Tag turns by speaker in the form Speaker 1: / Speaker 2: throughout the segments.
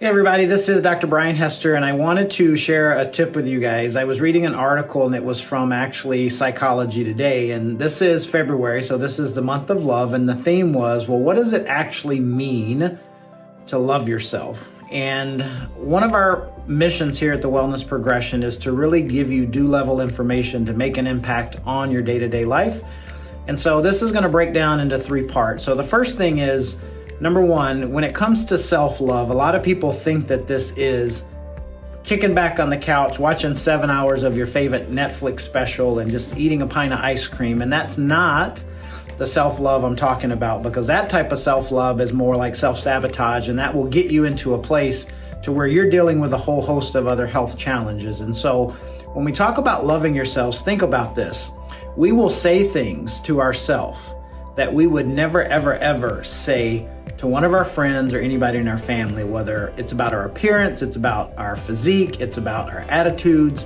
Speaker 1: Hey everybody, this is Dr. Brian Hester, and I wanted to share a tip with you guys. I was reading an article and it was from actually Psychology Today, and this is February, so this is the month of love, and the theme was, well, what does it actually mean to love yourself? And one of our missions here at the Wellness Progression is to really give you due-level information to make an impact on your day-to-day life. And so this is going to break down into three parts. So the first thing is, number one, when it comes to self-love, a lot of people think that this is kicking back on the couch, watching 7 hours of your favorite Netflix special and just eating a pint of ice cream. And that's not the self-love I'm talking about, because that type of self-love is more like self-sabotage, and that will get you into a place to where you're dealing with a whole host of other health challenges. And so when we talk about loving yourselves, think about this. We will say things to ourselves that we would never, ever, ever say to one of our friends or anybody in our family, whether it's about our appearance, it's about our physique, it's about our attitudes.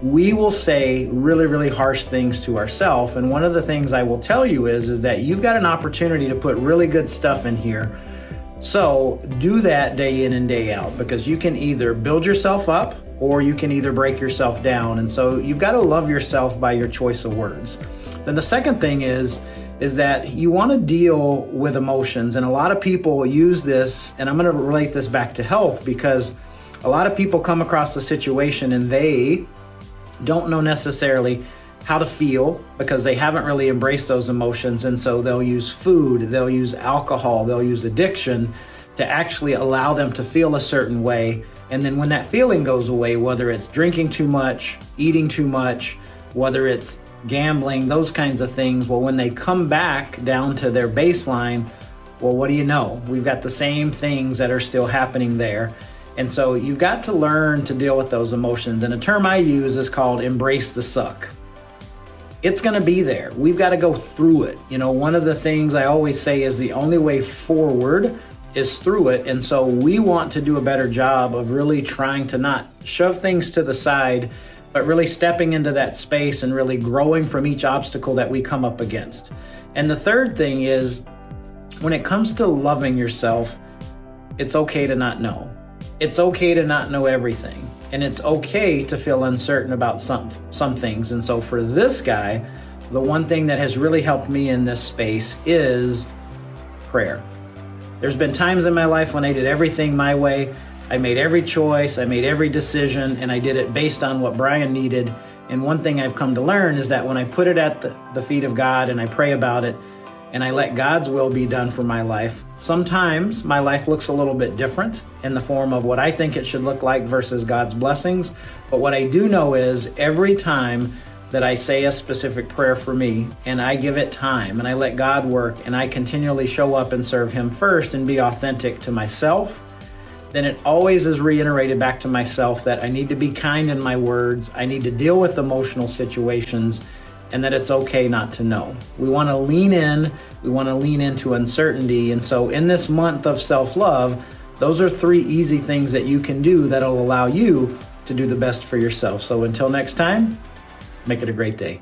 Speaker 1: We will say really, really harsh things to ourselves. And one of the things I will tell you is that you've got an opportunity to put really good stuff in here. So do that day in and day out, because you can either build yourself up or you can either break yourself down. And so you've got to love yourself by your choice of words. Then the second thing is that you want to deal with emotions. And a lot of people use this, and I'm going to relate this back to health, because a lot of people come across the situation and they don't know necessarily how to feel because they haven't really embraced those emotions. And so they'll use food, they'll use alcohol, they'll use addiction to actually allow them to feel a certain way. And then when that feeling goes away, whether it's drinking too much, eating too much, whether it's gambling, those kinds of things, well, when they come back down to their baseline, well, what do you know? We've got the same things that are still happening there. And so you've got to learn to deal with those emotions. And a term I use is called embrace the suck. It's going to be there. We've got to go through it. You know, one of the things I always say is the only way forward is through it. And so we want to do a better job of really trying to not shove things to the side, but really stepping into that space and really growing from each obstacle that we come up against. And the third thing is, when it comes to loving yourself, it's okay to not know. It's okay to not know everything. And it's okay to feel uncertain about some things. And so for this guy, the one thing that has really helped me in this space is prayer. There's been times in my life when I did everything my way. I made every choice, I made every decision, and I did it based on what Brian needed. And one thing I've come to learn is that when I put it at the feet of God and I pray about it and I let God's will be done for my life, sometimes my life looks a little bit different in the form of what I think it should look like versus God's blessings. But what I do know is every time that I say a specific prayer for me and I give it time and I let God work and I continually show up and serve Him first and be authentic to myself, then it always is reiterated back to myself that I need to be kind in my words, I need to deal with emotional situations, and that it's okay not to know. We want to lean in, we want to lean into uncertainty. And so in this month of self-love, those are three easy things that you can do that'll allow you to do the best for yourself. So until next time, make it a great day.